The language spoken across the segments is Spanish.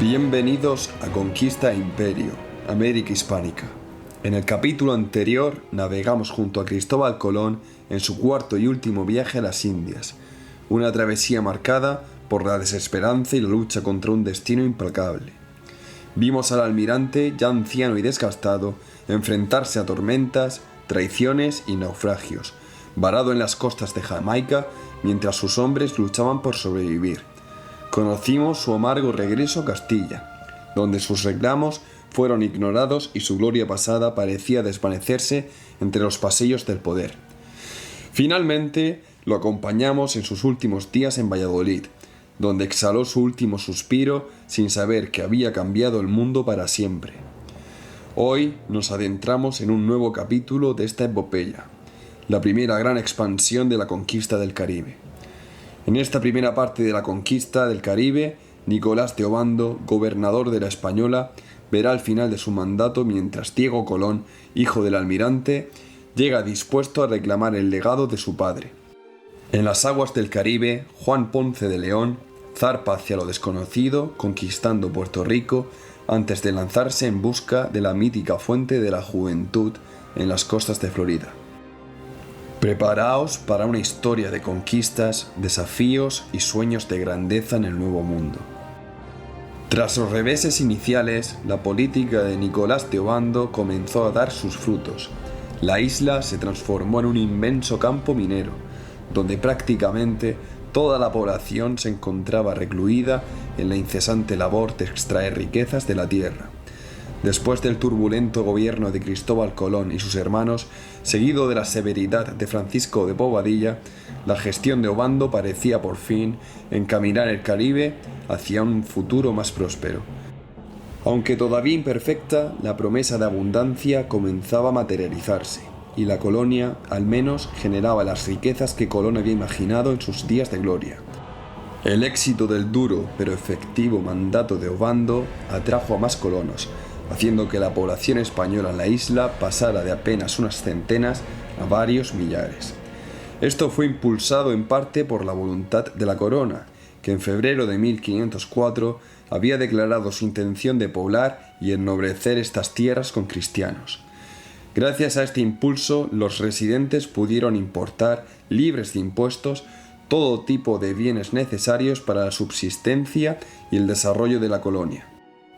Bienvenidos a Conquista e Imperio, América Hispánica. En el capítulo anterior navegamos junto a Cristóbal Colón en su cuarto y último viaje a las Indias, una travesía marcada por la desesperanza y la lucha contra un destino implacable. Vimos al almirante, ya anciano y desgastado, enfrentarse a tormentas, traiciones y naufragios, varado en las costas de Jamaica mientras sus hombres luchaban por sobrevivir. Conocimos su amargo regreso a Castilla, donde sus reclamos fueron ignorados y su gloria pasada parecía desvanecerse entre los pasillos del poder. Finalmente, lo acompañamos en sus últimos días en Valladolid, donde exhaló su último suspiro sin saber que había cambiado el mundo para siempre. Hoy nos adentramos en un nuevo capítulo de esta epopeya, la primera gran expansión de la conquista del Caribe. En esta primera parte de la conquista del Caribe, Nicolás de Obando, gobernador de la Española, verá el final de su mandato mientras Diego Colón, hijo del almirante, llega dispuesto a reclamar el legado de su padre. En las aguas del Caribe, Juan Ponce de León zarpa hacia lo desconocido, conquistando Puerto Rico, antes de lanzarse en busca de la mítica fuente de la juventud en las costas de Florida. Preparaos para una historia de conquistas, desafíos y sueños de grandeza en el Nuevo Mundo. Tras los reveses iniciales, la política de Nicolás de Obando comenzó a dar sus frutos. La isla se transformó en un inmenso campo minero, donde prácticamente toda la población se encontraba recluida en la incesante labor de extraer riquezas de la tierra. Después del turbulento gobierno de Cristóbal Colón y sus hermanos, seguido de la severidad de Francisco de Bobadilla, la gestión de Obando parecía por fin encaminar el Caribe hacia un futuro más próspero. Aunque todavía imperfecta, la promesa de abundancia comenzaba a materializarse, y la colonia, al menos, generaba las riquezas que Colón había imaginado en sus días de gloria. El éxito del duro pero efectivo mandato de Obando atrajo a más colonos, haciendo que la población española en la isla pasara de apenas unas centenas a varios millares. Esto fue impulsado en parte por la voluntad de la corona, que en febrero de 1504 había declarado su intención de poblar y ennoblecer estas tierras con cristianos. Gracias a este impulso, los residentes pudieron importar, libres de impuestos, todo tipo de bienes necesarios para la subsistencia y el desarrollo de la colonia.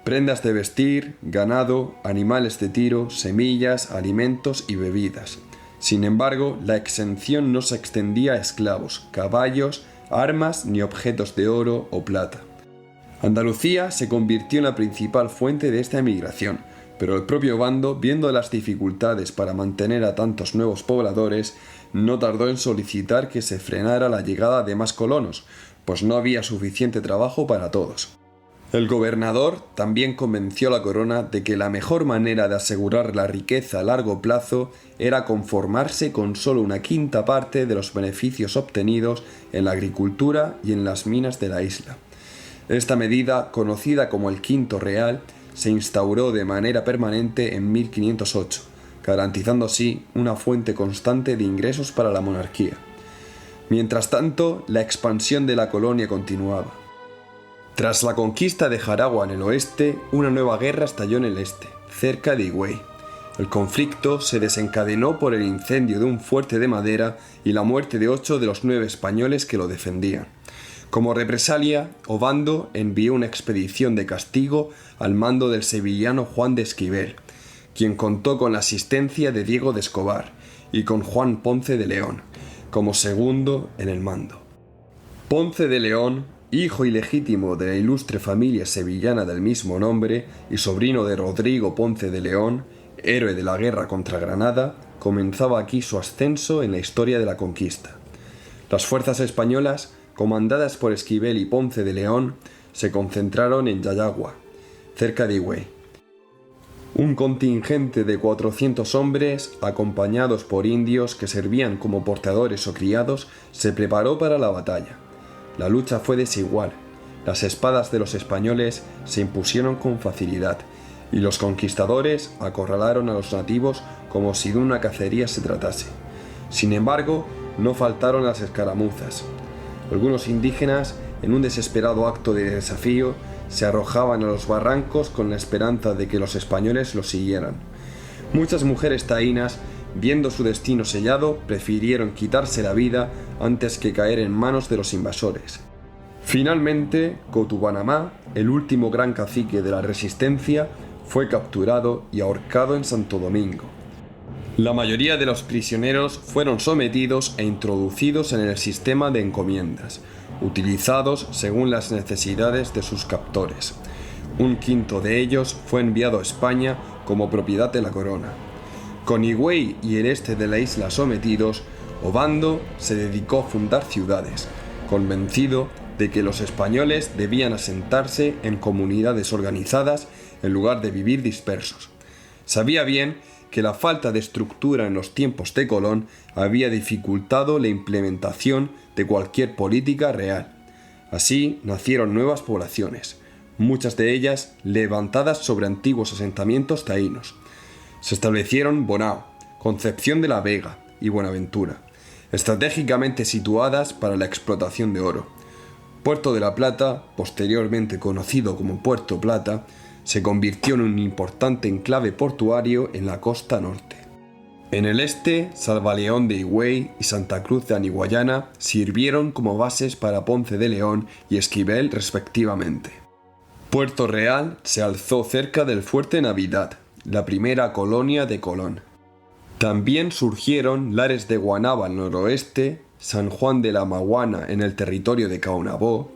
Prendas de vestir, ganado, animales de tiro, semillas, alimentos y bebidas. Sin embargo, la exención no se extendía a esclavos, caballos, armas ni objetos de oro o plata. Andalucía se convirtió en la principal fuente de esta emigración, pero el propio Obando, viendo las dificultades para mantener a tantos nuevos pobladores, no tardó en solicitar que se frenara la llegada de más colonos, pues no había suficiente trabajo para todos. El gobernador también convenció a la corona de que la mejor manera de asegurar la riqueza a largo plazo era conformarse con solo una quinta parte de los beneficios obtenidos en la agricultura y en las minas de la isla. Esta medida, conocida como el Quinto Real, se instauró de manera permanente en 1508, garantizando así una fuente constante de ingresos para la monarquía. Mientras tanto, la expansión de la colonia continuaba. Tras la conquista de Jaragua en el oeste, una nueva guerra estalló en el este, cerca de Higüey. El conflicto se desencadenó por el incendio de un fuerte de madera y la muerte de 8 de los 9 españoles que lo defendían. Como represalia, Obando envió una expedición de castigo al mando del sevillano Juan de Esquivel, quien contó con la asistencia de Diego de Escobar y con Juan Ponce de León, como segundo en el mando. Ponce de León, hijo ilegítimo de la ilustre familia sevillana del mismo nombre y sobrino de Rodrigo Ponce de León, héroe de la guerra contra Granada, comenzaba aquí su ascenso en la historia de la conquista. Las fuerzas españolas, comandadas por Esquivel y Ponce de León, se concentraron en Yayagua, cerca de Higüey. Un contingente de 400 hombres, acompañados por indios que servían como portadores o criados, se preparó para la batalla. La lucha fue desigual. Las espadas de los españoles se impusieron con facilidad, y los conquistadores acorralaron a los nativos como si de una cacería se tratase. Sin embargo, no faltaron las escaramuzas. Algunos indígenas, en un desesperado acto de desafío, se arrojaban a los barrancos con la esperanza de que los españoles los siguieran. Muchas mujeres taínas, viendo su destino sellado, prefirieron quitarse la vida antes que caer en manos de los invasores. Finalmente, Cotubanamá, el último gran cacique de la resistencia, fue capturado y ahorcado en Santo Domingo. La mayoría de los prisioneros fueron sometidos e introducidos en el sistema de encomiendas, utilizados según las necesidades de sus captores. Un quinto de ellos fue enviado a España como propiedad de la corona. Con Higüey y el este de la isla sometidos, Obando se dedicó a fundar ciudades, convencido de que los españoles debían asentarse en comunidades organizadas en lugar de vivir dispersos. Sabía bien que la falta de estructura en los tiempos de Colón había dificultado la implementación de cualquier política real. Así nacieron nuevas poblaciones, muchas de ellas levantadas sobre antiguos asentamientos taínos. Se establecieron Bonao, Concepción de la Vega y Buenaventura, estratégicamente situadas para la explotación de oro. Puerto de la Plata, posteriormente conocido como Puerto Plata, se convirtió en un importante enclave portuario en la costa norte. En el este, Salvaleón de Higüey y Santa Cruz de Aniguayana sirvieron como bases para Ponce de León y Esquivel respectivamente. Puerto Real se alzó cerca del Fuerte Navidad, la primera colonia de Colón. También surgieron Lares de Guanaba al noroeste, San Juan de la Maguana en el territorio de Caonabó,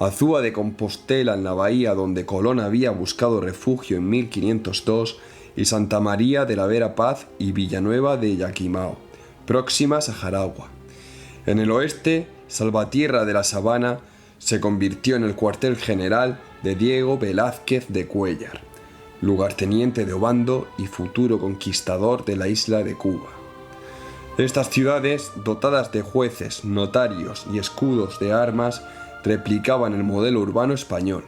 Azúa de Compostela en la bahía donde Colón había buscado refugio en 1502 y Santa María de la Vera Paz y Villanueva de Yaquimao, próximas a Jaragua. En el oeste, Salvatierra de la Sabana se convirtió en el cuartel general de Diego Velázquez de Cuéllar, lugarteniente de Obando y futuro conquistador de la isla de Cuba. Estas ciudades, dotadas de jueces, notarios y escudos de armas, replicaban el modelo urbano español.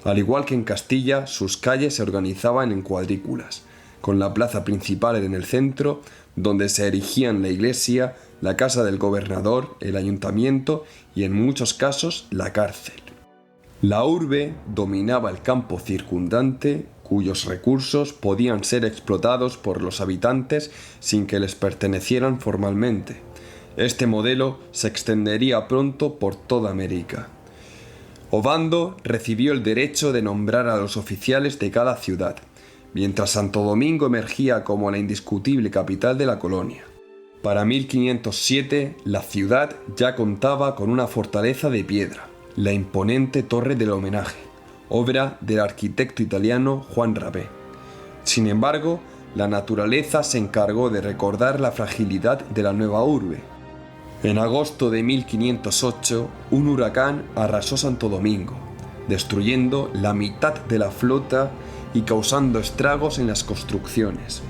Al igual que en Castilla, sus calles se organizaban en cuadrículas, con la plaza principal en el centro, donde se erigían la iglesia, la casa del gobernador, el ayuntamiento y en muchos casos la cárcel. La urbe dominaba el campo circundante, cuyos recursos podían ser explotados por los habitantes sin que les pertenecieran formalmente. Este modelo se extendería pronto por toda América. Obando recibió el derecho de nombrar a los oficiales de cada ciudad, mientras Santo Domingo emergía como la indiscutible capital de la colonia. Para 1507, la ciudad ya contaba con una fortaleza de piedra, la imponente Torre del Homenaje, obra del arquitecto italiano Juan Rabé. Sin embargo, la naturaleza se encargó de recordar la fragilidad de la nueva urbe. En agosto de 1508, un huracán arrasó Santo Domingo, destruyendo la mitad de la flota y causando estragos en las construcciones.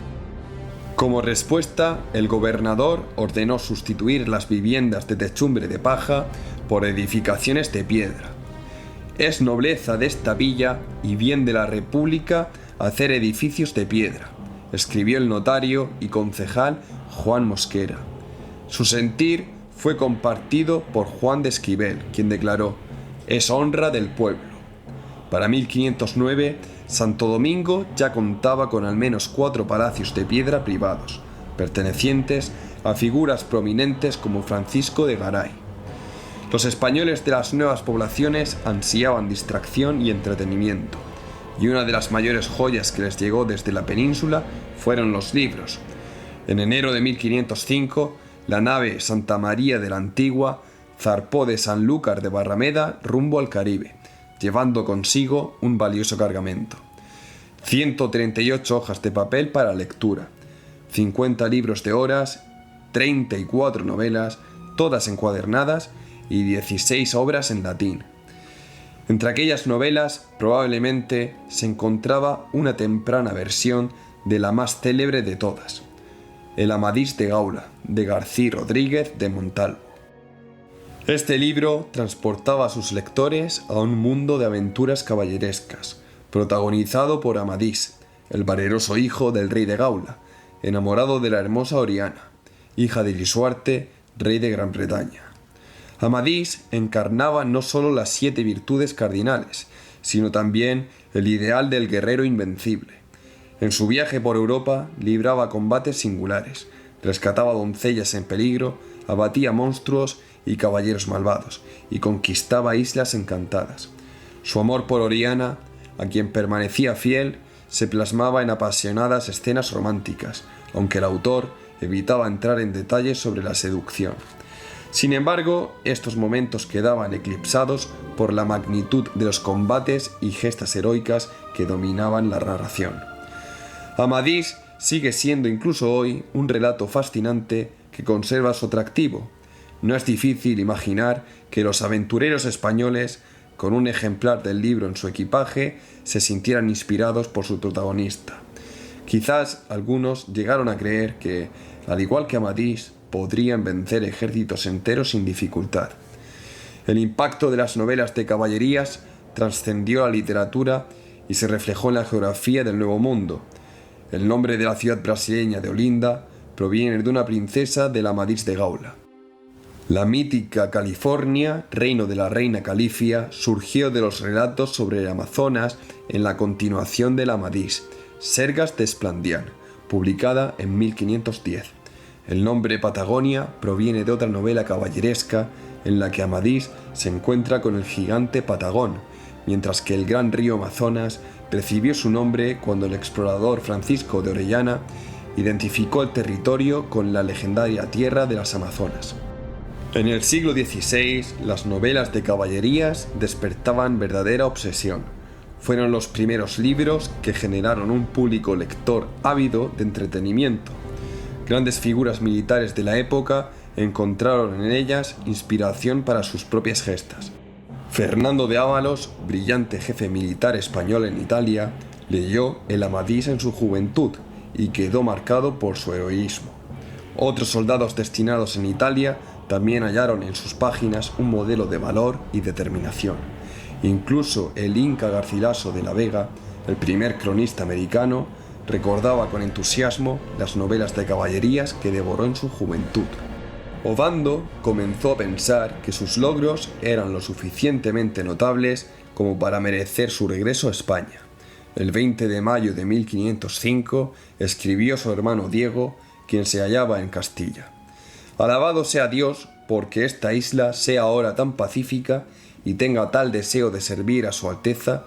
Como respuesta, el gobernador ordenó sustituir las viviendas de techumbre de paja por edificaciones de piedra. Es nobleza de esta villa y bien de la República hacer edificios de piedra, escribió el notario y concejal Juan Mosquera. Su sentir fue compartido por Juan de Esquivel, quien declaró: «Es honra del pueblo». Para 1509, Santo Domingo ya contaba con al menos 4 palacios de piedra privados, pertenecientes a figuras prominentes como Francisco de Garay. Los españoles de las nuevas poblaciones ansiaban distracción y entretenimiento, y una de las mayores joyas que les llegó desde la península fueron los libros. En enero de 1505, la nave Santa María de la Antigua zarpó de Sanlúcar de Barrameda rumbo al Caribe, llevando consigo un valioso cargamento: 138 hojas de papel para lectura, 50 libros de horas, 34 novelas, todas encuadernadas, y 16 obras en latín. Entre aquellas novelas probablemente se encontraba una temprana versión de la más célebre de todas, El Amadís de Gaula, de García Rodríguez de Montalvo. Este libro transportaba a sus lectores a un mundo de aventuras caballerescas, protagonizado por Amadís, el valeroso hijo del rey de Gaula, enamorado de la hermosa Oriana, hija de Lisuarte, rey de Gran Bretaña. Amadís encarnaba no solo las 7 virtudes cardinales, sino también el ideal del guerrero invencible. En su viaje por Europa libraba combates singulares, rescataba doncellas en peligro, abatía monstruos y caballeros malvados, y conquistaba islas encantadas. Su amor por Oriana, a quien permanecía fiel, se plasmaba en apasionadas escenas románticas, aunque el autor evitaba entrar en detalles sobre la seducción. Sin embargo, estos momentos quedaban eclipsados por la magnitud de los combates y gestas heroicas que dominaban la narración. Amadís sigue siendo incluso hoy un relato fascinante que conserva su atractivo. No es difícil imaginar que los aventureros españoles, con un ejemplar del libro en su equipaje, se sintieran inspirados por su protagonista. Quizás algunos llegaron a creer que, al igual que Amadís, podrían vencer ejércitos enteros sin dificultad. El impacto de las novelas de caballerías trascendió la literatura y se reflejó en la geografía del Nuevo Mundo. El nombre de la ciudad brasileña de Olinda proviene de una princesa de la Amadís de Gaula. La mítica California, reino de la reina Califia, surgió de los relatos sobre el Amazonas en la continuación de la Amadís, Sergas de Esplandián, publicada en 1510. El nombre Patagonia proviene de otra novela caballeresca en la que Amadís se encuentra con el gigante Patagón, mientras que el gran río Amazonas recibió su nombre cuando el explorador Francisco de Orellana identificó el territorio con la legendaria tierra de las Amazonas. En el siglo XVI, las novelas de caballerías despertaban verdadera obsesión. Fueron los primeros libros que generaron un público lector ávido de entretenimiento. Grandes figuras militares de la época encontraron en ellas inspiración para sus propias gestas. Fernando de Ávalos, brillante jefe militar español en Italia, leyó el Amadís en su juventud y quedó marcado por su heroísmo. Otros soldados destinados en Italia también hallaron en sus páginas un modelo de valor y determinación. Incluso el Inca Garcilaso de la Vega, el primer cronista americano, recordaba con entusiasmo las novelas de caballerías que devoró en su juventud. Ovando comenzó a pensar que sus logros eran lo suficientemente notables como para merecer su regreso a España. El 20 de mayo de 1505 escribió a su hermano Diego, quien se hallaba en Castilla: «Alabado sea Dios porque esta isla sea ahora tan pacífica y tenga tal deseo de servir a su Alteza.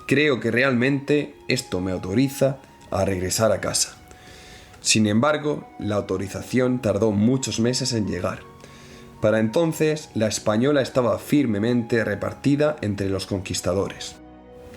Creo que realmente esto me autoriza a regresar a casa». Sin embargo, la autorización tardó muchos meses en llegar. Para entonces, la española estaba firmemente repartida entre los conquistadores.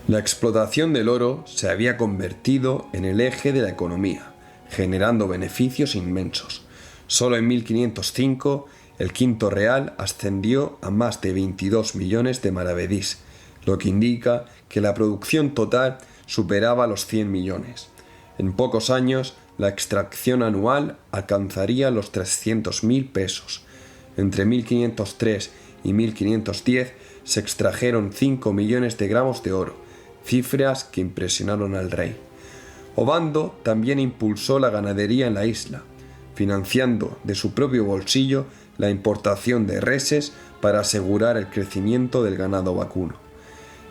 La explotación del oro se había convertido en el eje de la economía, generando beneficios inmensos. Solo en 1505, el quinto real ascendió a más de 22 millones de maravedís, lo que indica que la producción total superaba los 100 millones. En pocos años, la extracción anual alcanzaría los 300.000 pesos. Entre 1503 y 1510 se extrajeron 5 millones de gramos de oro, cifras que impresionaron al rey. Ovando también impulsó la ganadería en la isla, financiando de su propio bolsillo la importación de reses para asegurar el crecimiento del ganado vacuno.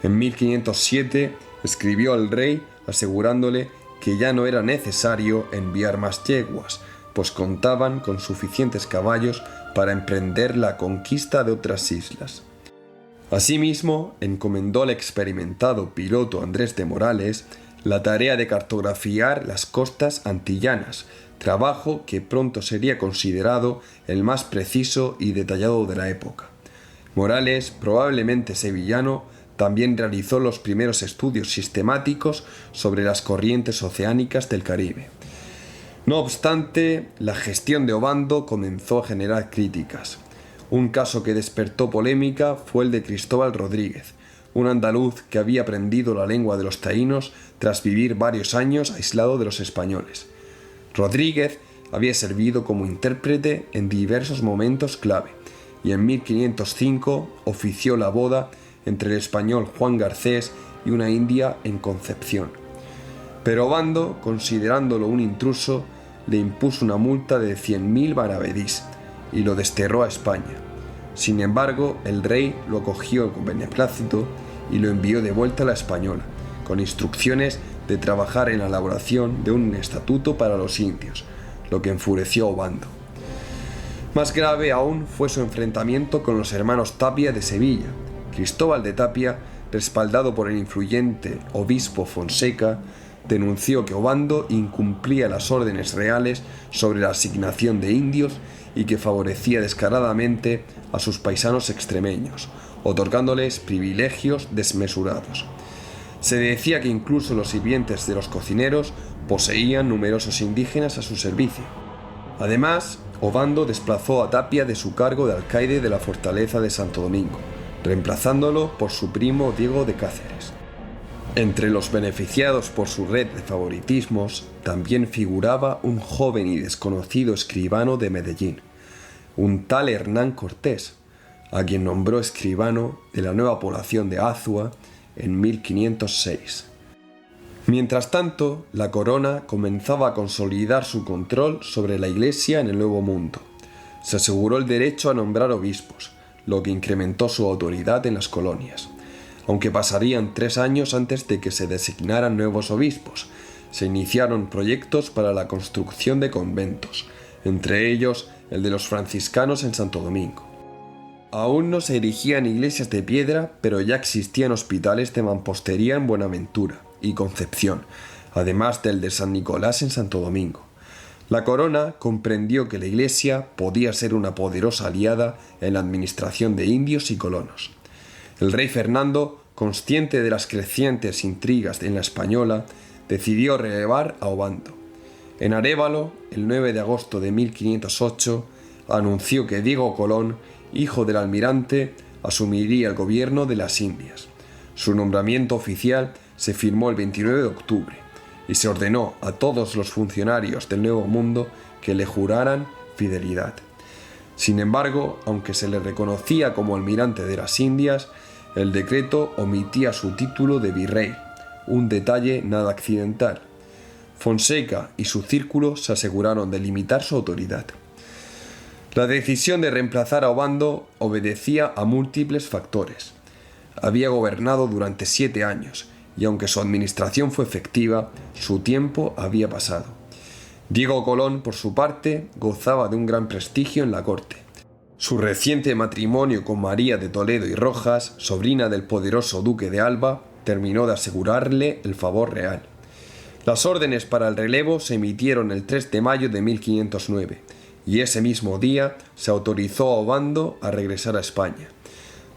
En 1507 escribió al rey asegurándole que ya no era necesario enviar más yeguas, pues contaban con suficientes caballos para emprender la conquista de otras islas. Asimismo, encomendó al experimentado piloto Andrés de Morales la tarea de cartografiar las costas antillanas, trabajo que pronto sería considerado el más preciso y detallado de la época. Morales, probablemente sevillano, también realizó los primeros estudios sistemáticos sobre las corrientes oceánicas del Caribe. No obstante, la gestión de Ovando comenzó a generar críticas. Un caso que despertó polémica fue el de Cristóbal Rodríguez, un andaluz que había aprendido la lengua de los taínos tras vivir varios años aislado de los españoles. Rodríguez había servido como intérprete en diversos momentos clave y en 1505 ofició la boda entre el español Juan Garcés y una india en Concepción. Pero Ovando, considerándolo un intruso, le impuso una multa de 100.000 maravedís y lo desterró a España. Sin embargo, el rey lo acogió con beneplácito y lo envió de vuelta a la Española, con instrucciones de trabajar en la elaboración de un estatuto para los indios, lo que enfureció a Obando. Más grave aún fue su enfrentamiento con los hermanos Tapia de Sevilla. Cristóbal de Tapia, respaldado por el influyente obispo Fonseca, denunció que Obando incumplía las órdenes reales sobre la asignación de indios y que favorecía descaradamente a sus paisanos extremeños, otorgándoles privilegios desmesurados. Se decía que incluso los sirvientes de los cocineros poseían numerosos indígenas a su servicio. Además, Obando desplazó a Tapia de su cargo de alcaide de la fortaleza de Santo Domingo, reemplazándolo por su primo Diego de Cáceres. Entre los beneficiados por su red de favoritismos también figuraba un joven y desconocido escribano de Medellín, un tal Hernán Cortés, a quien nombró escribano de la nueva población de Azua en 1506. Mientras tanto, la corona comenzaba a consolidar su control sobre la Iglesia en el Nuevo Mundo. Se aseguró el derecho a nombrar obispos, lo que incrementó su autoridad en las colonias. Aunque pasarían 3 años antes de que se designaran nuevos obispos, se iniciaron proyectos para la construcción de conventos, entre ellos el de los franciscanos en Santo Domingo. Aún no se erigían iglesias de piedra, pero ya existían hospitales de mampostería en Buenaventura y Concepción, además del de San Nicolás en Santo Domingo. La corona comprendió que la iglesia podía ser una poderosa aliada en la administración de indios y colonos. El rey Fernando, consciente de las crecientes intrigas en la Española, decidió relevar a Obando. En Arévalo, el 9 de agosto de 1508, anunció que Diego Colón, hijo del almirante, asumiría el gobierno de las Indias. Su nombramiento oficial se firmó el 29 de octubre y se ordenó a todos los funcionarios del Nuevo Mundo que le juraran fidelidad. Sin embargo, aunque se le reconocía como almirante de las Indias, el decreto omitía su título de virrey, un detalle nada accidental. Fonseca y su círculo se aseguraron de limitar su autoridad. La decisión de reemplazar a Obando obedecía a múltiples factores. Había gobernado durante 7 años, y aunque su administración fue efectiva, su tiempo había pasado. Diego Colón, por su parte, gozaba de un gran prestigio en la corte. Su reciente matrimonio con María de Toledo y Rojas, sobrina del poderoso duque de Alba, terminó de asegurarle el favor real. Las órdenes para el relevo se emitieron el 3 de mayo de 1509, y ese mismo día se autorizó a Obando a regresar a España.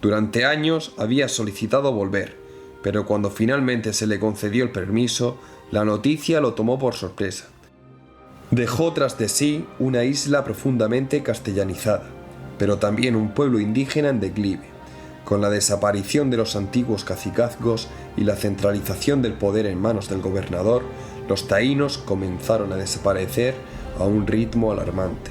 Durante años había solicitado volver, pero cuando finalmente se le concedió el permiso, la noticia lo tomó por sorpresa. Dejó tras de sí una isla profundamente castellanizada, pero también un pueblo indígena en declive. Con la desaparición de los antiguos cacicazgos y la centralización del poder en manos del gobernador, los taínos comenzaron a desaparecer a un ritmo alarmante.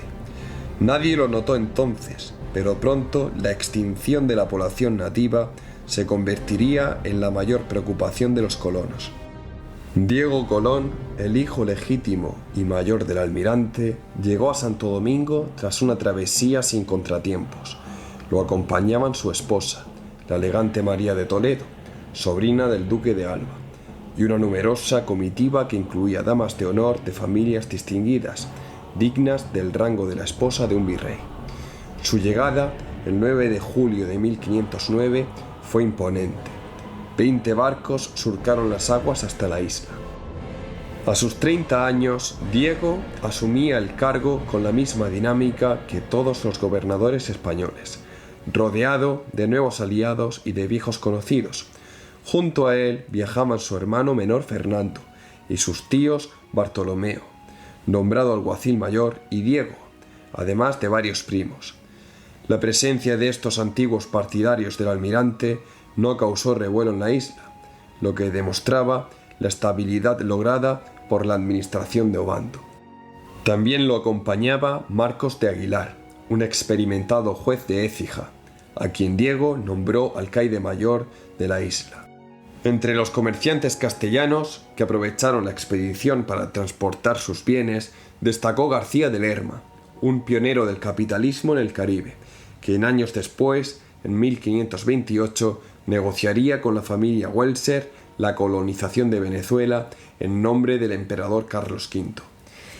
Nadie lo notó entonces, pero pronto la extinción de la población nativa se convertiría en la mayor preocupación de los colonos. Diego Colón, el hijo legítimo y mayor del almirante, llegó a Santo Domingo tras una travesía sin contratiempos. Lo acompañaban su esposa, la elegante María de Toledo, sobrina del duque de Alba, y una numerosa comitiva que incluía damas de honor de familias distinguidas, dignas del rango de la esposa de un virrey. Su llegada, el 9 de julio de 1509, fue imponente. 20 barcos surcaron las aguas hasta la isla. A sus 30 años, Diego asumía el cargo con la misma dinámica que todos los gobernadores españoles, rodeado de nuevos aliados y de viejos conocidos. Junto a él viajaban su hermano menor Fernando y sus tíos Bartolomeo, nombrado alguacil mayor, y Diego, además de varios primos. La presencia de estos antiguos partidarios del almirante no causó revuelo en la isla, lo que demostraba la estabilidad lograda por la administración de Obando. También lo acompañaba Marcos de Aguilar, un experimentado juez de Écija, a quien Diego nombró alcaide mayor de la isla. Entre los comerciantes castellanos que aprovecharon la expedición para transportar sus bienes, destacó García de Lerma, un pionero del capitalismo en el Caribe, que años después, en 1528, negociaría con la familia Welser la colonización de Venezuela en nombre del emperador Carlos V.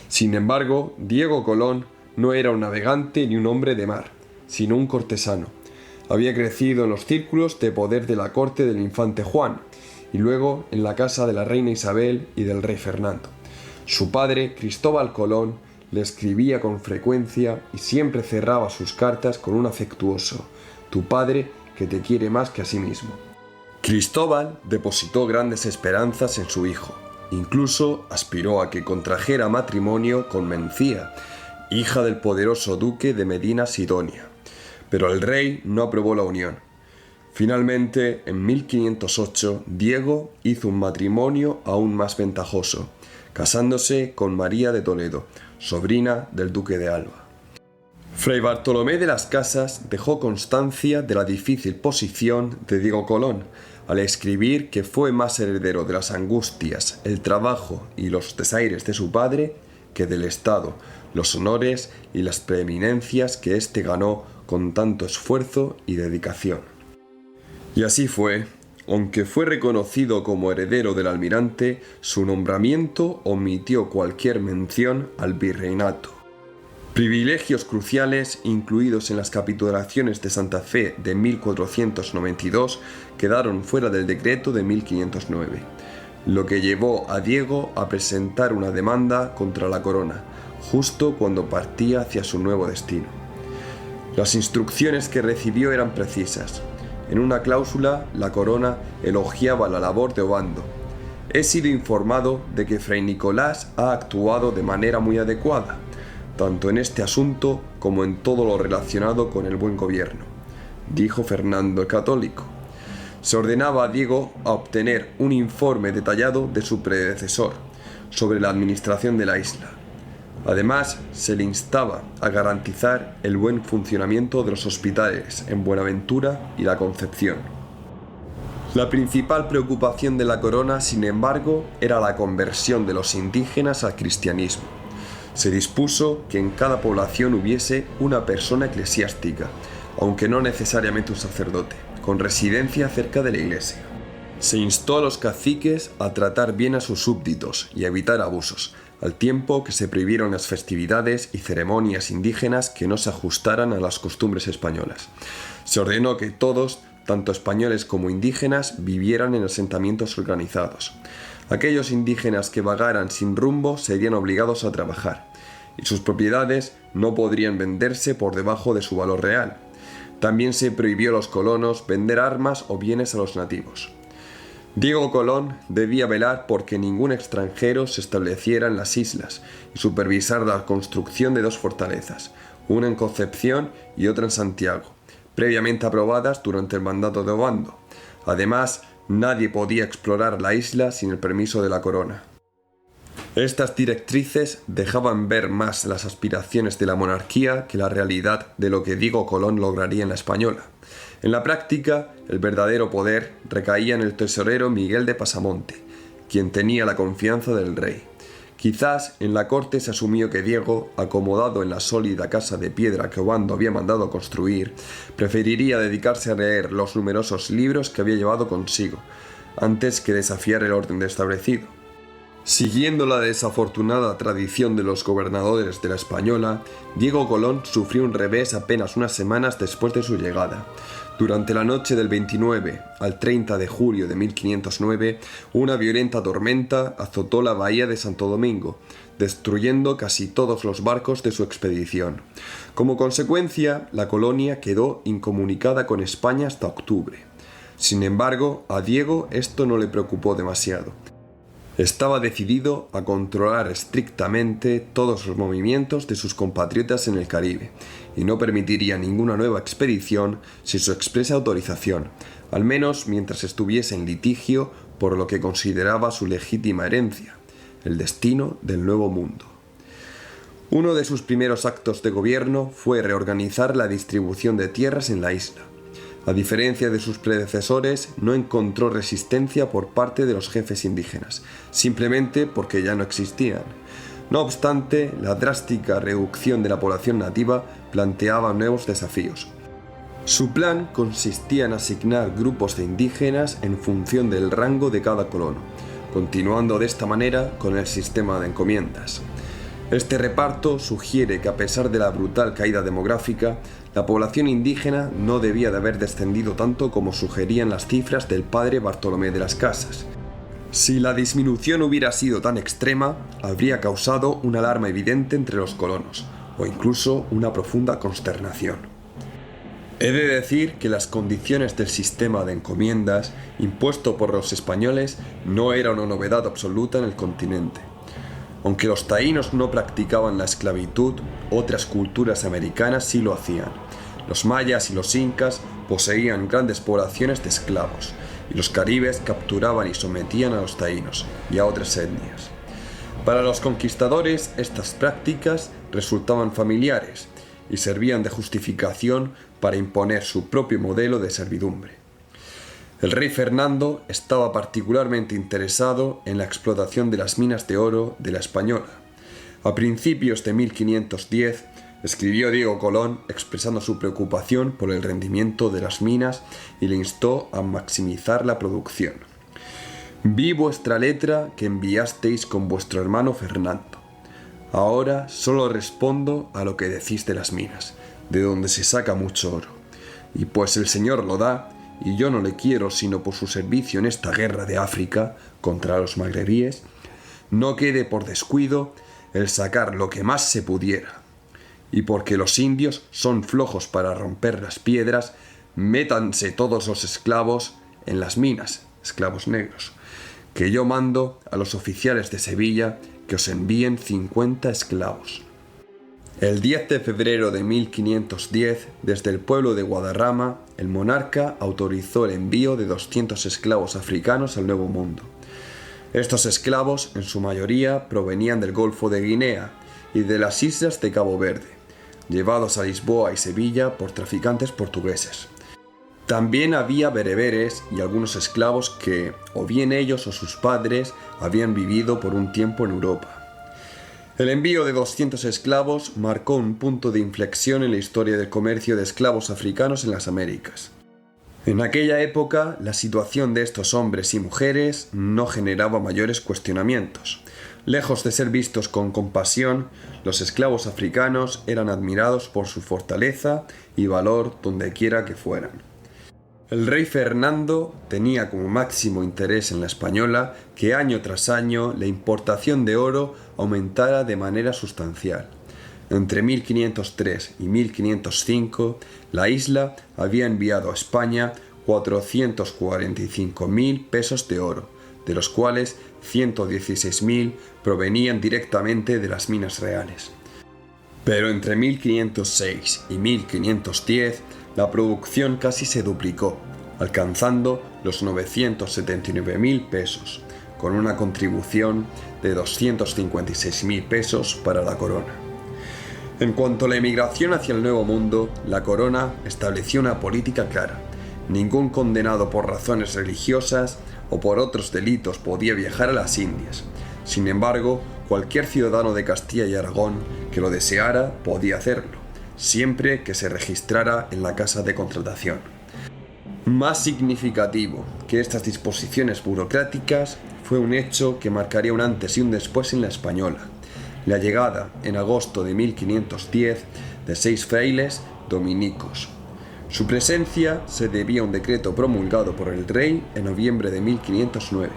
Sin embargo, Diego Colón no era un navegante ni un hombre de mar, sino un cortesano. Había crecido en los círculos de poder de la corte del infante Juan y luego en la casa de la reina Isabel y del rey Fernando. Su padre, Cristóbal Colón, le escribía con frecuencia y siempre cerraba sus cartas con un afectuoso «Tu padre que te quiere más que a sí mismo». Cristóbal depositó grandes esperanzas en su hijo. Incluso aspiró a que contrajera matrimonio con Mencía, hija del poderoso duque de Medina Sidonia. Pero el rey no aprobó la unión. Finalmente, en 1508, Diego hizo un matrimonio aún más ventajoso, casándose con María de Toledo, sobrina del duque de Alba. Fray Bartolomé de las Casas dejó constancia de la difícil posición de Diego Colón, al escribir que fue más heredero de las angustias, el trabajo y los desaires de su padre que del Estado, los honores y las preeminencias que éste ganó con tanto esfuerzo y dedicación. Y así fue. Aunque fue reconocido como heredero del almirante, su nombramiento omitió cualquier mención al virreinato. Privilegios cruciales, incluidos en las capitulaciones de Santa Fe de 1492, quedaron fuera del decreto de 1509, lo que llevó a Diego a presentar una demanda contra la corona, justo cuando partía hacia su nuevo destino. Las instrucciones que recibió eran precisas. En una cláusula, la corona elogiaba la labor de Obando. He sido informado de que Fray Nicolás ha actuado de manera muy adecuada, tanto en este asunto como en todo lo relacionado con el buen gobierno, dijo Fernando el Católico. Se ordenaba a Diego a obtener un informe detallado de su predecesor sobre la administración de la isla. Además, se le instaba a garantizar el buen funcionamiento de los hospitales en Buenaventura y La Concepción. La principal preocupación de la corona, sin embargo, era la conversión de los indígenas al cristianismo. Se dispuso que en cada población hubiese una persona eclesiástica, aunque no necesariamente un sacerdote, con residencia cerca de la iglesia. Se instó a los caciques a tratar bien a sus súbditos y a evitar abusos, al tiempo que se prohibieron las festividades y ceremonias indígenas que no se ajustaran a las costumbres españolas. Se ordenó que todos, tanto españoles como indígenas, vivieran en asentamientos organizados. Aquellos indígenas que vagaran sin rumbo serían obligados a trabajar, y sus propiedades no podrían venderse por debajo de su valor real. También se prohibió a los colonos vender armas o bienes a los nativos. Diego Colón debía velar porque ningún extranjero se estableciera en las islas y supervisar la construcción de dos fortalezas, una en Concepción y otra en Santiago, previamente aprobadas durante el mandato de Obando. Además, nadie podía explorar la isla sin el permiso de la corona. Estas directrices dejaban ver más las aspiraciones de la monarquía que la realidad de lo que Diego Colón lograría en la española. En la práctica, el verdadero poder recaía en el tesorero Miguel de Pasamonte, quien tenía la confianza del rey. Quizás en la corte se asumió que Diego, acomodado en la sólida casa de piedra que Obando había mandado construir, preferiría dedicarse a leer los numerosos libros que había llevado consigo, antes que desafiar el orden establecido. Siguiendo la desafortunada tradición de los gobernadores de la Española, Diego Colón sufrió un revés apenas unas semanas después de su llegada. Durante la noche del 29 al 30 de julio de 1509, una violenta tormenta azotó la bahía de Santo Domingo, destruyendo casi todos los barcos de su expedición. Como consecuencia, la colonia quedó incomunicada con España hasta octubre. Sin embargo, a Diego esto no le preocupó demasiado. Estaba decidido a controlar estrictamente todos los movimientos de sus compatriotas en el Caribe y no permitiría ninguna nueva expedición sin su expresa autorización, al menos mientras estuviese en litigio por lo que consideraba su legítima herencia, el destino del Nuevo Mundo. Uno de sus primeros actos de gobierno fue reorganizar la distribución de tierras en la isla. A diferencia de sus predecesores, no encontró resistencia por parte de los jefes indígenas, simplemente porque ya no existían. No obstante, la drástica reducción de la población nativa planteaba nuevos desafíos. Su plan consistía en asignar grupos de indígenas en función del rango de cada colono, continuando de esta manera con el sistema de encomiendas. Este reparto sugiere que a pesar de la brutal caída demográfica, la población indígena no debía de haber descendido tanto como sugerían las cifras del padre Bartolomé de las Casas. Si la disminución hubiera sido tan extrema, habría causado una alarma evidente entre los colonos, o incluso una profunda consternación. He de decir que las condiciones del sistema de encomiendas impuesto por los españoles no era una novedad absoluta en el continente. Aunque los taínos no practicaban la esclavitud, otras culturas americanas sí lo hacían. Los mayas y los incas poseían grandes poblaciones de esclavos, y los caribes capturaban y sometían a los taínos y a otras etnias. Para los conquistadores, estas prácticas resultaban familiares y servían de justificación para imponer su propio modelo de servidumbre. El rey Fernando estaba particularmente interesado en la explotación de las minas de oro de la Española. A principios de 1510, escribió Diego Colón expresando su preocupación por el rendimiento de las minas y le instó a maximizar la producción. Vi vuestra letra que enviasteis con vuestro hermano Fernando. Ahora solo respondo a lo que decís de las minas, de donde se saca mucho oro. Y pues el Señor lo da, y yo no le quiero sino por su servicio en esta guerra de África contra los magrebíes, no quede por descuido el sacar lo que más se pudiera. Y porque los indios son flojos para romper las piedras, métanse todos los esclavos en las minas, esclavos negros, que yo mando a los oficiales de Sevilla que os envíen 50 esclavos. El 10 de febrero de 1510, desde el pueblo de Guadarrama, el monarca autorizó el envío de 200 esclavos africanos al Nuevo Mundo. Estos esclavos, en su mayoría, provenían del Golfo de Guinea y de las islas de Cabo Verde, llevados a Lisboa y Sevilla por traficantes portugueses. También había bereberes y algunos esclavos que, o bien ellos o sus padres, habían vivido por un tiempo en Europa. El envío de 200 esclavos marcó un punto de inflexión en la historia del comercio de esclavos africanos en las Américas. En aquella época, la situación de estos hombres y mujeres no generaba mayores cuestionamientos. Lejos de ser vistos con compasión, los esclavos africanos eran admirados por su fortaleza y valor dondequiera que fueran. El rey Fernando tenía como máximo interés en la española que año tras año la importación de oro aumentara de manera sustancial. Entre 1503 y 1505, la isla había enviado a España 445.000 pesos de oro, de los cuales 116.000 provenían directamente de las minas reales. Pero entre 1506 y 1510, la producción casi se duplicó, alcanzando los 979.000 pesos, con una contribución de 256.000 pesos para la corona. En cuanto a la emigración hacia el Nuevo Mundo, la corona estableció una política clara. Ningún condenado por razones religiosas o por otros delitos podía viajar a las Indias. Sin embargo, cualquier ciudadano de Castilla y Aragón que lo deseara podía hacerlo, siempre que se registrara en la casa de contratación. Más significativo que estas disposiciones burocráticas fue un hecho que marcaría un antes y un después en la española: la llegada, en agosto de 1510, de 6 frailes dominicos. Su presencia se debía a un decreto promulgado por el rey en noviembre de 1509.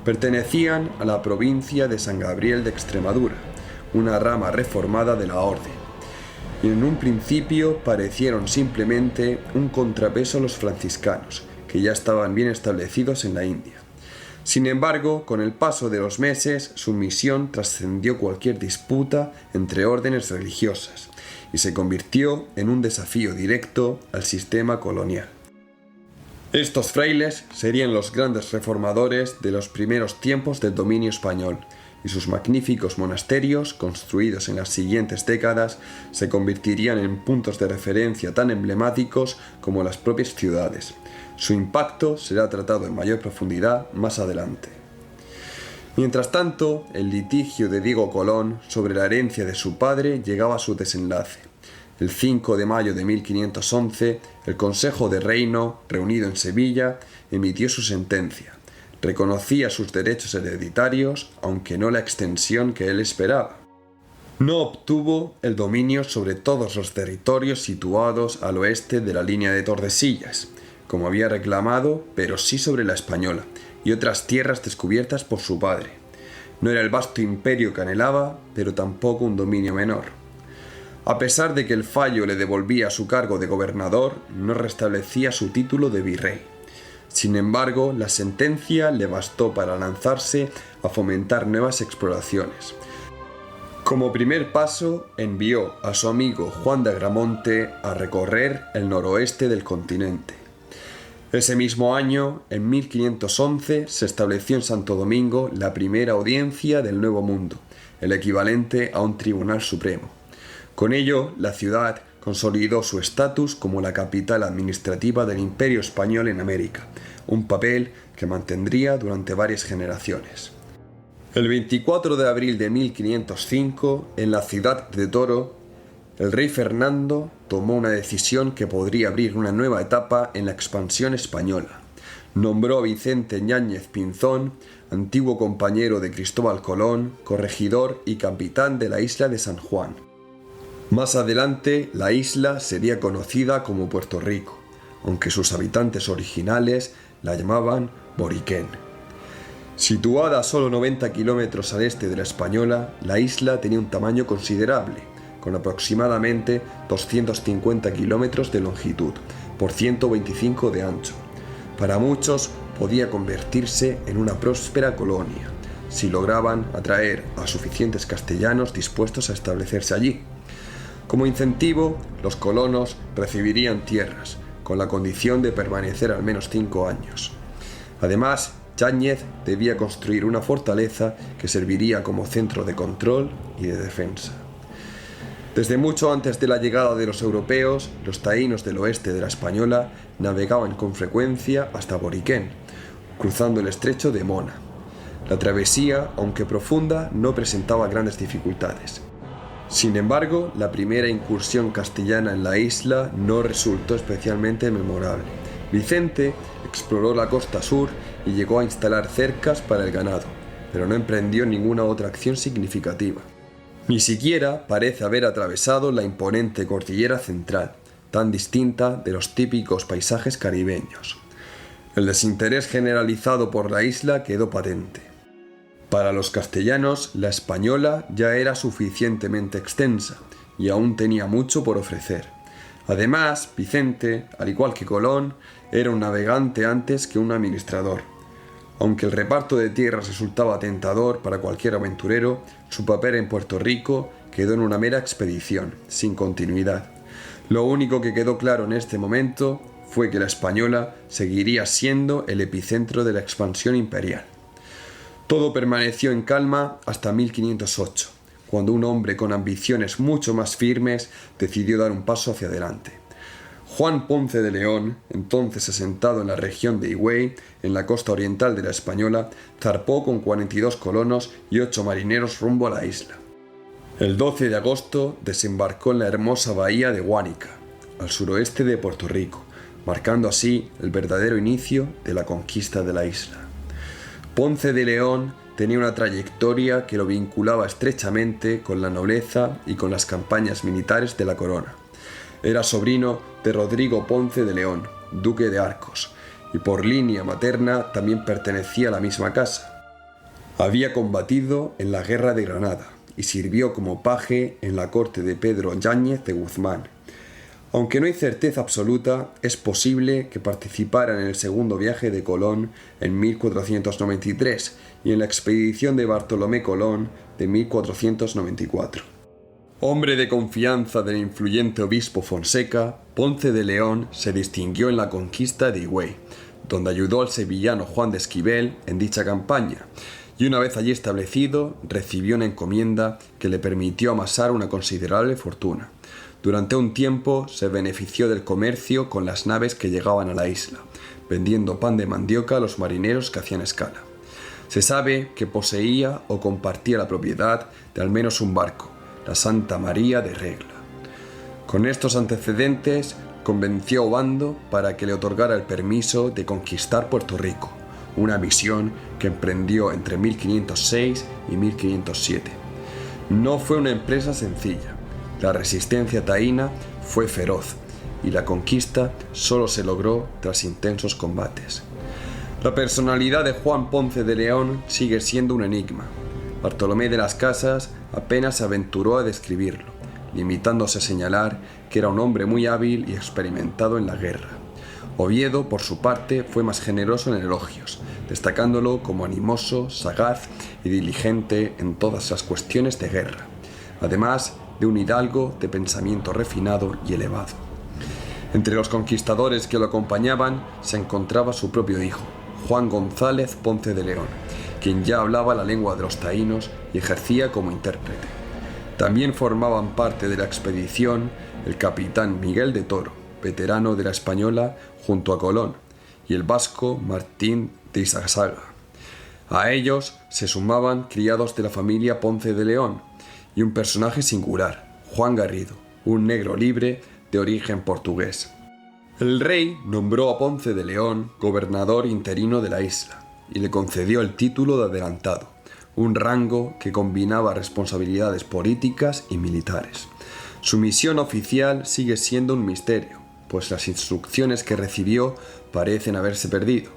Pertenecían a la provincia de San Gabriel de Extremadura, una rama reformada de la orden, y en un principio parecieron simplemente un contrapeso a los franciscanos, que ya estaban bien establecidos en la India. Sin embargo, con el paso de los meses, su misión trascendió cualquier disputa entre órdenes religiosas y se convirtió en un desafío directo al sistema colonial. Estos frailes serían los grandes reformadores de los primeros tiempos del dominio español, y sus magníficos monasterios, construidos en las siguientes décadas, se convertirían en puntos de referencia tan emblemáticos como las propias ciudades. Su impacto será tratado en mayor profundidad más adelante. Mientras tanto, el litigio de Diego Colón sobre la herencia de su padre llegaba a su desenlace. El 5 de mayo de 1511, el Consejo de Reino, reunido en Sevilla, emitió su sentencia. Reconocía sus derechos hereditarios, aunque no la extensión que él esperaba. No obtuvo el dominio sobre todos los territorios situados al oeste de la línea de Tordesillas, como había reclamado, pero sí sobre la Española y otras tierras descubiertas por su padre. No era el vasto imperio que anhelaba, pero tampoco un dominio menor. A pesar de que el fallo le devolvía su cargo de gobernador, no restablecía su título de virrey. Sin embargo, la sentencia le bastó para lanzarse a fomentar nuevas exploraciones. Como primer paso, envió a su amigo Juan de Agramonte a recorrer el noroeste del continente. Ese mismo año, en 1511, se estableció en Santo Domingo la primera audiencia del Nuevo Mundo, el equivalente a un tribunal supremo. Con ello, la ciudad consolidó su estatus como la capital administrativa del Imperio Español en América, un papel que mantendría durante varias generaciones. El 24 de abril de 1505, en la ciudad de Toro, el rey Fernando tomó una decisión que podría abrir una nueva etapa en la expansión española. Nombró a Vicente Yáñez Pinzón, antiguo compañero de Cristóbal Colón, corregidor y capitán de la isla de San Juan. Más adelante, la isla sería conocida como Puerto Rico, aunque sus habitantes originales la llamaban Boriquén. Situada a solo 90 kilómetros al este de la Española, la isla tenía un tamaño considerable, con aproximadamente 250 kilómetros de longitud por 125 de ancho. Para muchos podía convertirse en una próspera colonia, si lograban atraer a suficientes castellanos dispuestos a establecerse allí. Como incentivo, los colonos recibirían tierras, con la condición de permanecer al menos 5 años. Además, Yáñez debía construir una fortaleza que serviría como centro de control y de defensa. Desde mucho antes de la llegada de los europeos, los taínos del oeste de la Española navegaban con frecuencia hasta Boriquén, cruzando el estrecho de Mona. La travesía, aunque profunda, no presentaba grandes dificultades. Sin embargo, la primera incursión castellana en la isla no resultó especialmente memorable. Vicente exploró la costa sur y llegó a instalar cercas para el ganado, pero no emprendió ninguna otra acción significativa. Ni siquiera parece haber atravesado la imponente cordillera central, tan distinta de los típicos paisajes caribeños. El desinterés generalizado por la isla quedó patente. Para los castellanos, la Española ya era suficientemente extensa y aún tenía mucho por ofrecer. Además, Vicente, al igual que Colón, era un navegante antes que un administrador. Aunque el reparto de tierras resultaba tentador para cualquier aventurero, su papel en Puerto Rico quedó en una mera expedición, sin continuidad. Lo único que quedó claro en este momento fue que la Española seguiría siendo el epicentro de la expansión imperial. Todo permaneció en calma hasta 1508, cuando un hombre con ambiciones mucho más firmes decidió dar un paso hacia adelante. Juan Ponce de León, entonces asentado en la región de Higüey, en la costa oriental de la Española, zarpó con 42 colonos y 8 marineros rumbo a la isla. El 12 de agosto desembarcó en la hermosa bahía de Guánica, al suroeste de Puerto Rico, marcando así el verdadero inicio de la conquista de la isla. Ponce de León tenía una trayectoria que lo vinculaba estrechamente con la nobleza y con las campañas militares de la corona. Era sobrino de Rodrigo Ponce de León, duque de Arcos, y por línea materna también pertenecía a la misma casa. Había combatido en la Guerra de Granada y sirvió como paje en la corte de Pedro Yáñez de Guzmán. Aunque no hay certeza absoluta, es posible que participara en el segundo viaje de Colón en 1493 y en la expedición de Bartolomé Colón de 1494. Hombre de confianza del influyente obispo Fonseca, Ponce de León se distinguió en la conquista de Higüey, donde ayudó al sevillano Juan de Esquivel en dicha campaña, y una vez allí establecido, recibió una encomienda que le permitió amasar una considerable fortuna. Durante un tiempo se benefició del comercio con las naves que llegaban a la isla, vendiendo pan de mandioca a los marineros que hacían escala. Se sabe que poseía o compartía la propiedad de al menos un barco, la Santa María de Regla. Con estos antecedentes, convenció a Obando para que le otorgara el permiso de conquistar Puerto Rico, una misión que emprendió entre 1506 y 1507. No fue una empresa sencilla. La resistencia taína fue feroz y la conquista solo se logró tras intensos combates. La personalidad de Juan Ponce de León sigue siendo un enigma. Bartolomé de las Casas apenas se aventuró a describirlo, limitándose a señalar que era un hombre muy hábil y experimentado en la guerra. Oviedo, por su parte, fue más generoso en elogios, destacándolo como animoso, sagaz y diligente en todas las cuestiones de guerra, además de un hidalgo de pensamiento refinado y elevado. Entre los conquistadores que lo acompañaban se encontraba su propio hijo, Juan González Ponce de León, quien ya hablaba la lengua de los taínos y ejercía como intérprete. También formaban parte de la expedición el capitán Miguel de Toro, veterano de la Española junto a Colón, y el vasco Martín de Izazaga. A ellos se sumaban criados de la familia Ponce de León y un personaje singular, Juan Garrido, un negro libre de origen portugués. El rey nombró a Ponce de León gobernador interino de la isla y le concedió el título de adelantado, un rango que combinaba responsabilidades políticas y militares. Su misión oficial sigue siendo un misterio, pues las instrucciones que recibió parecen haberse perdido.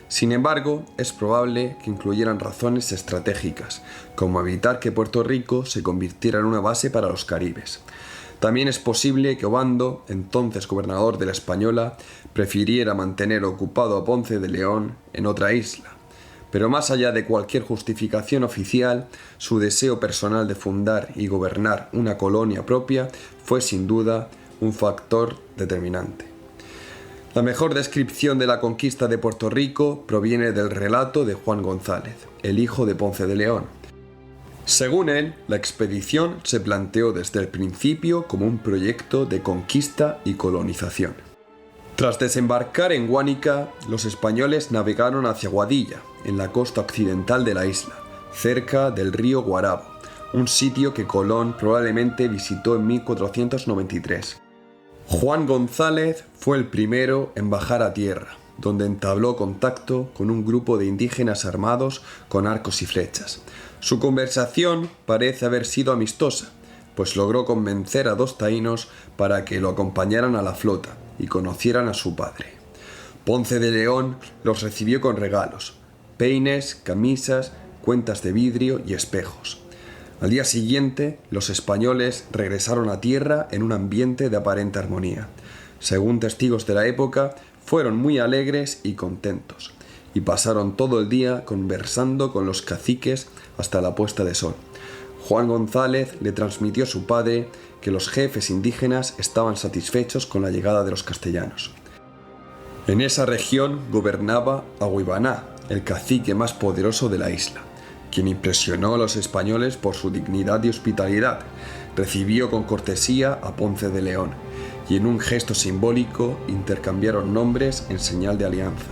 Sin embargo, es probable que incluyeran razones estratégicas, como evitar que Puerto Rico se convirtiera en una base para los caribes. También es posible que Obando, entonces gobernador de la Española, prefiriera mantener ocupado a Ponce de León en otra isla. Pero más allá de cualquier justificación oficial, su deseo personal de fundar y gobernar una colonia propia fue sin duda un factor determinante. La mejor descripción de la conquista de Puerto Rico proviene del relato de Juan González, el hijo de Ponce de León. Según él, la expedición se planteó desde el principio como un proyecto de conquista y colonización. Tras desembarcar en Guánica, los españoles navegaron hacia Guadilla, en la costa occidental de la isla, cerca del río Guarabo, un sitio que Colón probablemente visitó en 1493. Juan González fue el primero en bajar a tierra, donde entabló contacto con un grupo de indígenas armados con arcos y flechas. Su conversación parece haber sido amistosa, pues logró convencer a 2 taínos para que lo acompañaran a la flota y conocieran a su padre. Ponce de León los recibió con regalos, peines, camisas, cuentas de vidrio y espejos. Al día siguiente, los españoles regresaron a tierra en un ambiente de aparente armonía. Según testigos de la época, fueron muy alegres y contentos, y pasaron todo el día conversando con los caciques hasta la puesta de sol. Juan González le transmitió a su padre que los jefes indígenas estaban satisfechos con la llegada de los castellanos. En esa región gobernaba Agüibaná, el cacique más poderoso de la isla, quien impresionó a los españoles por su dignidad y hospitalidad. Recibió con cortesía a Ponce de León, y en un gesto simbólico intercambiaron nombres en señal de alianza.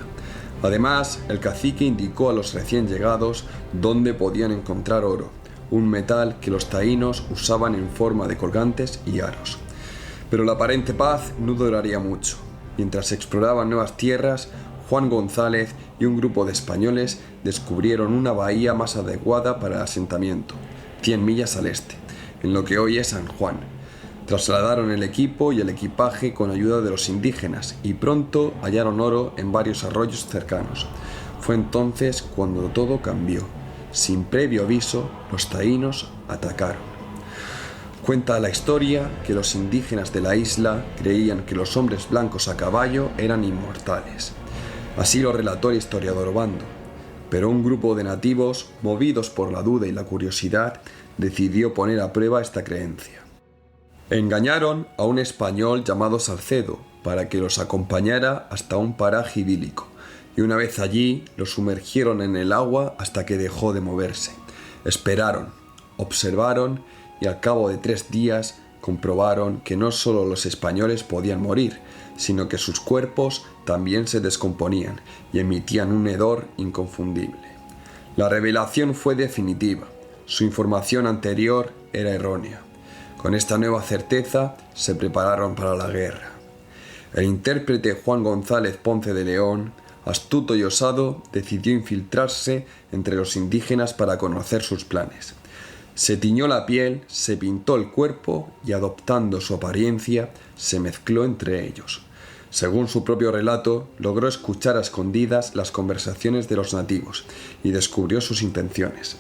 Además, el cacique indicó a los recién llegados dónde podían encontrar oro, un metal que los taínos usaban en forma de colgantes y aros. Pero la aparente paz no duraría mucho. Mientras exploraban nuevas tierras, Juan González y un grupo de españoles descubrieron una bahía más adecuada para el asentamiento, 100 millas al este, en lo que hoy es San Juan. Trasladaron el equipo y el equipaje con ayuda de los indígenas y pronto hallaron oro en varios arroyos cercanos. Fue entonces cuando todo cambió. Sin previo aviso, los taínos atacaron. Cuenta la historia que los indígenas de la isla creían que los hombres blancos a caballo eran inmortales. Así lo relató el historiador Obando. Pero un grupo de nativos, movidos por la duda y la curiosidad, decidió poner a prueba esta creencia. Engañaron a un español llamado Salcedo para que los acompañara hasta un paraje idílico, y una vez allí los sumergieron en el agua hasta que dejó de moverse. Esperaron, observaron y al cabo de 3 días comprobaron que no solo los españoles podían morir, sino que sus cuerpos también se descomponían y emitían un hedor inconfundible. La revelación fue definitiva. Su información anterior era errónea. Con esta nueva certeza se prepararon para la guerra. El intérprete Juan González Ponce de León, astuto y osado, decidió infiltrarse entre los indígenas para conocer sus planes. Se tiñó la piel, se pintó el cuerpo y, adoptando su apariencia, se mezcló entre ellos. Según su propio relato, logró escuchar a escondidas las conversaciones de los nativos y descubrió sus intenciones.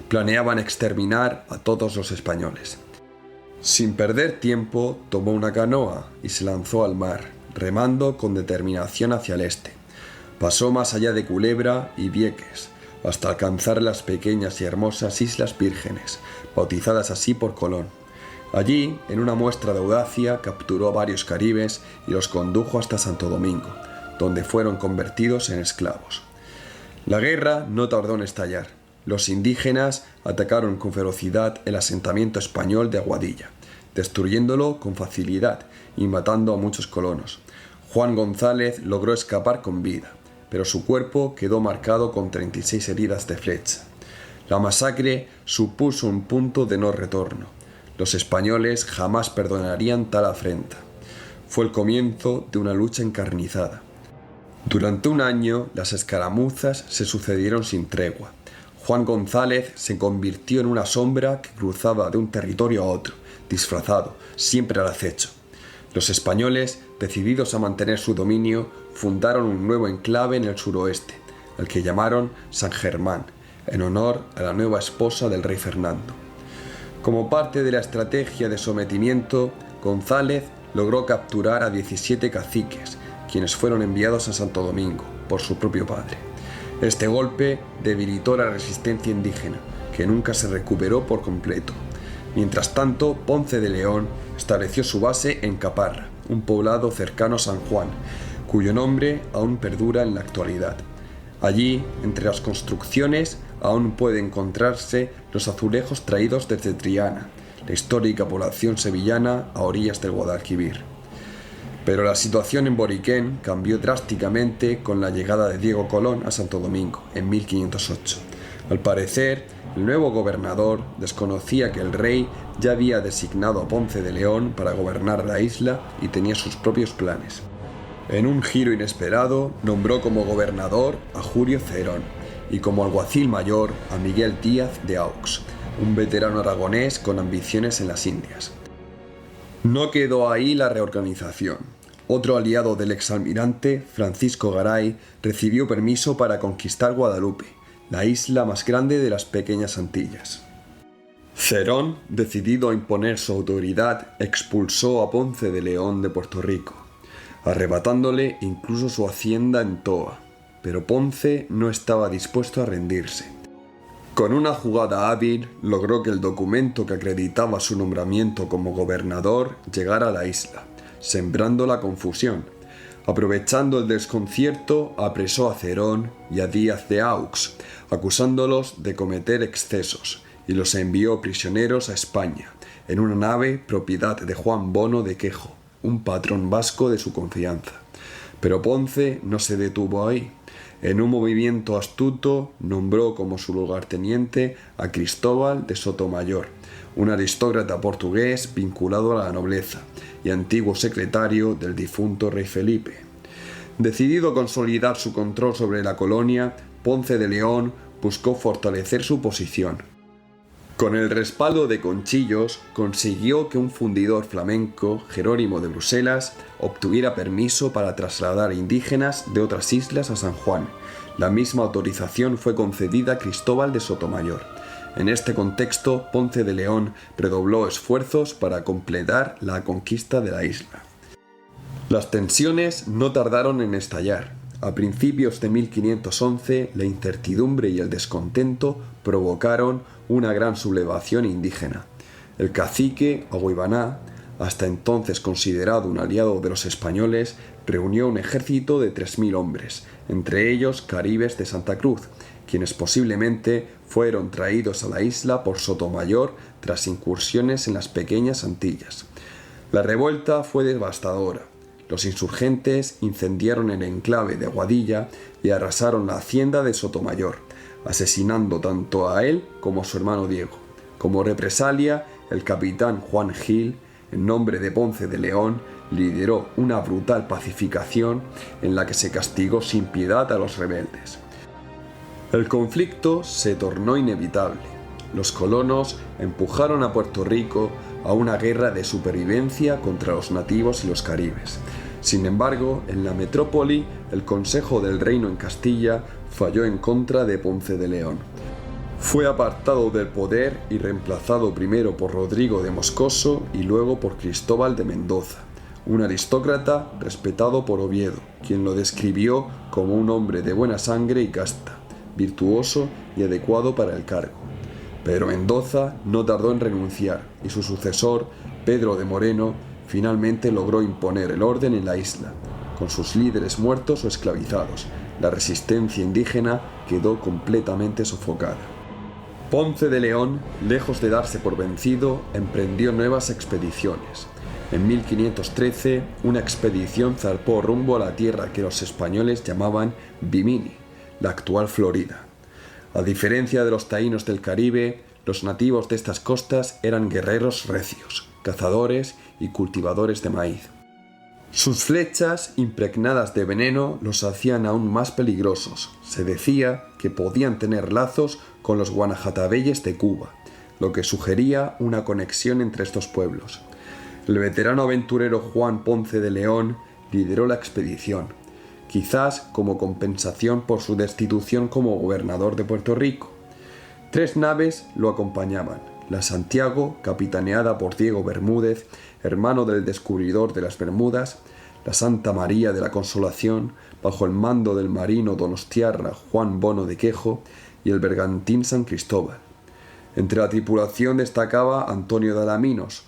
Planeaban exterminar a todos los españoles. Sin perder tiempo, tomó una canoa y se lanzó al mar, remando con determinación hacia el este. Pasó más allá de Culebra y Vieques, hasta alcanzar las pequeñas y hermosas Islas Vírgenes, bautizadas así por Colón. Allí, en una muestra de audacia, capturó a varios caribes y los condujo hasta Santo Domingo, donde fueron convertidos en esclavos. La guerra no tardó en estallar. Los indígenas atacaron con ferocidad el asentamiento español de Aguadilla, destruyéndolo con facilidad y matando a muchos colonos. Juan González logró escapar con vida, pero su cuerpo quedó marcado con 36 heridas de flecha. La masacre supuso un punto de no retorno. Los españoles jamás perdonarían tal afrenta. Fue el comienzo de una lucha encarnizada. Durante un año, las escaramuzas se sucedieron sin tregua. Juan González se convirtió en una sombra que cruzaba de un territorio a otro, disfrazado, siempre al acecho. Los españoles, decididos a mantener su dominio, fundaron un nuevo enclave en el suroeste, al que llamaron San Germán, en honor a la nueva esposa del rey Fernando. Como parte de la estrategia de sometimiento, González logró capturar a 17 caciques, quienes fueron enviados a Santo Domingo por su propio padre. Este golpe debilitó la resistencia indígena, que nunca se recuperó por completo. Mientras tanto, Ponce de León estableció su base en Caparra, un poblado cercano a San Juan, cuyo nombre aún perdura en la actualidad. Allí, entre las construcciones, aún puede encontrarse los azulejos traídos desde Triana, la histórica población sevillana a orillas del Guadalquivir. Pero la situación en Boriquén cambió drásticamente con la llegada de Diego Colón a Santo Domingo en 1508. Al parecer, el nuevo gobernador desconocía que el rey ya había designado a Ponce de León para gobernar la isla y tenía sus propios planes. En un giro inesperado, nombró como gobernador a Julio Cerón y como alguacil mayor a Miguel Díaz de Aux, un veterano aragonés con ambiciones en las Indias. No quedó ahí la reorganización. Otro aliado del exalmirante, Francisco Garay, recibió permiso para conquistar Guadalupe, la isla más grande de las Pequeñas Antillas. Cerón, decidido a imponer su autoridad, expulsó a Ponce de León de Puerto Rico, arrebatándole incluso su hacienda en Toa, pero Ponce no estaba dispuesto a rendirse. Con una jugada hábil, logró que el documento que acreditaba su nombramiento como gobernador llegara a la isla, sembrando la confusión. Aprovechando el desconcierto, apresó a Cerón y a Díaz de Aux, acusándolos de cometer excesos, y los envió prisioneros a España, en una nave propiedad de Juan Bono de Quejo, un patrón vasco de su confianza. Pero Ponce no se detuvo ahí. En un movimiento astuto, nombró como su lugarteniente a Cristóbal de Sotomayor, un aristócrata portugués vinculado a la nobleza y antiguo secretario del difunto rey Felipe. Decidido a consolidar su control sobre la colonia, Ponce de León buscó fortalecer su posición. Con el respaldo de Conchillos, consiguió que un fundidor flamenco, Jerónimo de Bruselas, obtuviera permiso para trasladar indígenas de otras islas a San Juan. La misma autorización fue concedida a Cristóbal de Sotomayor. En este contexto, Ponce de León redobló esfuerzos para completar la conquista de la isla. Las tensiones no tardaron en estallar. A principios de 1511, la incertidumbre y el descontento provocaron una gran sublevación indígena. El cacique Agüibaná, hasta entonces considerado un aliado de los españoles, reunió un ejército de 3.000 hombres, entre ellos caribes de Santa Cruz, quienes posiblemente fueron traídos a la isla por Sotomayor tras incursiones en las Pequeñas Antillas. La revuelta fue devastadora. Los insurgentes incendiaron el enclave de Aguadilla y arrasaron la hacienda de Sotomayor, asesinando tanto a él como a su hermano Diego. Como represalia, el capitán Juan Gil, en nombre de Ponce de León, lideró una brutal pacificación en la que se castigó sin piedad a los rebeldes. El conflicto se tornó inevitable. Los colonos empujaron a Puerto Rico a una guerra de supervivencia contra los nativos y los caribes. Sin embargo, en la metrópoli, el Consejo del Reino en Castilla falló en contra de Ponce de León. Fue apartado del poder y reemplazado primero por Rodrigo de Moscoso y luego por Cristóbal de Mendoza, un aristócrata respetado por Oviedo, quien lo describió como un hombre de buena sangre y casta, virtuoso y adecuado para el cargo. Pero Mendoza no tardó en renunciar y su sucesor, Pedro de Moreno, finalmente logró imponer el orden en la isla. Con sus líderes muertos o esclavizados, la resistencia indígena quedó completamente sofocada. Ponce de León, lejos de darse por vencido, emprendió nuevas expediciones. En 1513, una expedición zarpó rumbo a la tierra que los españoles llamaban Bimini, la actual Florida. A diferencia de los taínos del Caribe, los nativos de estas costas eran guerreros recios, cazadores y cultivadores de maíz. Sus flechas, impregnadas de veneno, los hacían aún más peligrosos. Se decía que podían tener lazos con los guanajatabeyes de Cuba, lo que sugería una conexión entre estos pueblos. El veterano aventurero Juan Ponce de León lideró la expedición, quizás como compensación por su destitución como gobernador de Puerto Rico. 3 naves lo acompañaban: la Santiago, capitaneada por Diego Bermúdez, hermano del descubridor de las Bermudas; la Santa María de la Consolación, bajo el mando del marino donostiarra Juan Bono de Quejo; y el bergantín San Cristóbal. Entre la tripulación destacaba Antonio de Alaminos,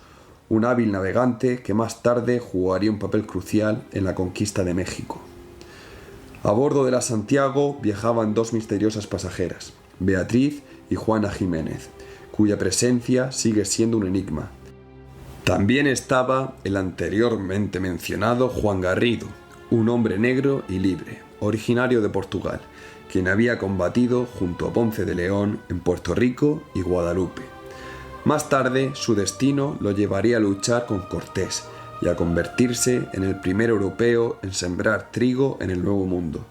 un hábil navegante que más tarde jugaría un papel crucial en la conquista de México. A bordo de la Santiago viajaban 2 misteriosas pasajeras, Beatriz y Juana Jiménez, cuya presencia sigue siendo un enigma. También estaba el anteriormente mencionado Juan Garrido, un hombre negro y libre, originario de Portugal, quien había combatido junto a Ponce de León en Puerto Rico y Guadalupe. Más tarde, su destino lo llevaría a luchar con Cortés y a convertirse en el primer europeo en sembrar trigo en el Nuevo Mundo.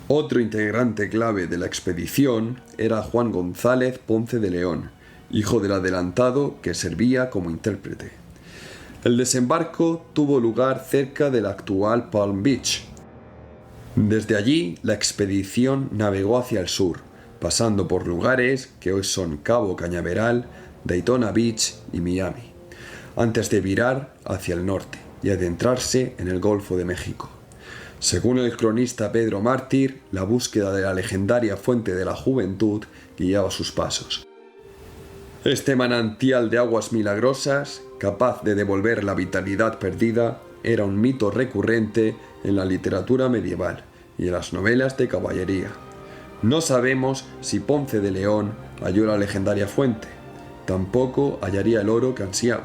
Otro integrante clave de la expedición era Juan González Ponce de León, hijo del adelantado que servía como intérprete. El desembarco tuvo lugar cerca del actual Palm Beach. Desde allí, la expedición navegó hacia el sur, pasando por lugares que hoy son Cabo Cañaveral, Daytona Beach y Miami, antes de virar hacia el norte y adentrarse en el Golfo de México. Según el cronista Pedro Mártir, la búsqueda de la legendaria fuente de la juventud guiaba sus pasos. Este manantial de aguas milagrosas, capaz de devolver la vitalidad perdida, era un mito recurrente en la literatura medieval y en las novelas de caballería. No sabemos si Ponce de León halló la legendaria fuente. Tampoco hallaría el oro que ansiaba,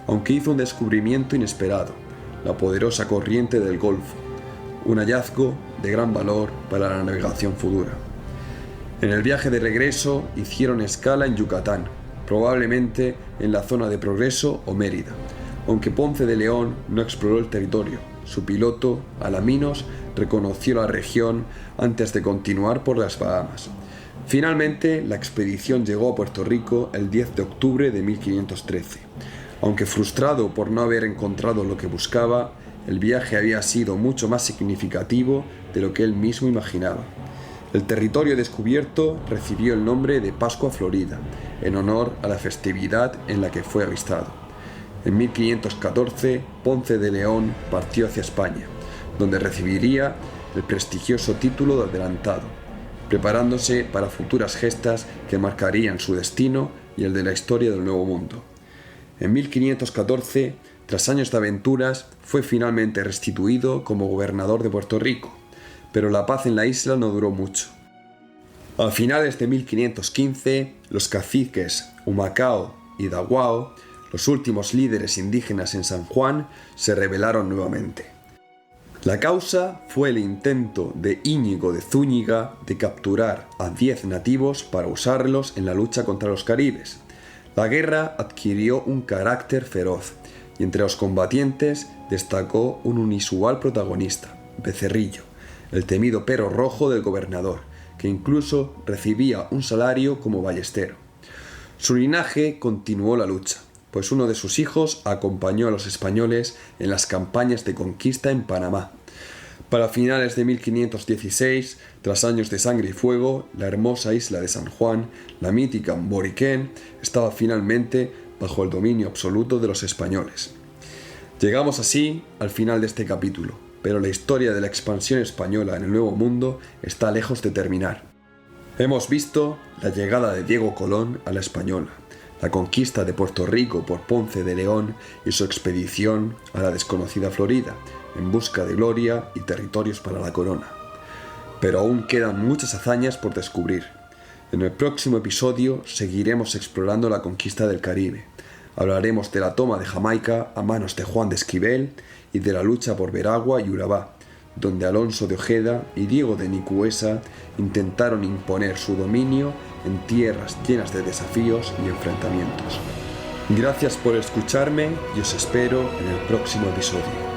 aunque hizo un descubrimiento inesperado: la poderosa corriente del Golfo, un hallazgo de gran valor para la navegación futura. En el viaje de regreso hicieron escala en Yucatán, probablemente en la zona de Progreso o Mérida, aunque Ponce de León no exploró el territorio. Su piloto, Alaminos, reconoció la región antes de continuar por las Bahamas. Finalmente, la expedición llegó a Puerto Rico el 10 de octubre de 1513. Aunque frustrado por no haber encontrado lo que buscaba, el viaje había sido mucho más significativo de lo que él mismo imaginaba. El territorio descubierto recibió el nombre de Pascua Florida, en honor a la festividad en la que fue avistado. En 1514, Ponce de León partió hacia España, donde recibiría el prestigioso título de adelantado, preparándose para futuras gestas que marcarían su destino y el de la historia del Nuevo Mundo. En 1514, tras años de aventuras, fue finalmente restituido como gobernador de Puerto Rico, pero la paz en la isla no duró mucho. A finales de 1515, los caciques Humacao y Daguao, los últimos líderes indígenas en San Juan, se rebelaron nuevamente. La causa fue el intento de Íñigo de Zúñiga de capturar a 10 nativos para usarlos en la lucha contra los caribes. La guerra adquirió un carácter feroz y entre los combatientes destacó un inusual protagonista, Becerrillo, el temido perro rojo del gobernador, que incluso recibía un salario como ballestero. Su linaje continuó la lucha, pues uno de sus hijos acompañó a los españoles en las campañas de conquista en Panamá. Para finales de 1516, tras años de sangre y fuego, la hermosa isla de San Juan, la mítica Boriquén, estaba finalmente bajo el dominio absoluto de los españoles. Llegamos así al final de este capítulo, pero la historia de la expansión española en el Nuevo Mundo está lejos de terminar. Hemos visto la llegada de Diego Colón a la Española, la conquista de Puerto Rico por Ponce de León y su expedición a la desconocida Florida, en busca de gloria y territorios para la corona. Pero aún quedan muchas hazañas por descubrir. En el próximo episodio seguiremos explorando la conquista del Caribe. Hablaremos de la toma de Jamaica a manos de Juan de Esquivel y de la lucha por Veragua y Urabá, donde Alonso de Ojeda y Diego de Nicuesa intentaron imponer su dominio en tierras llenas de desafíos y enfrentamientos. Gracias por escucharme y os espero en el próximo episodio.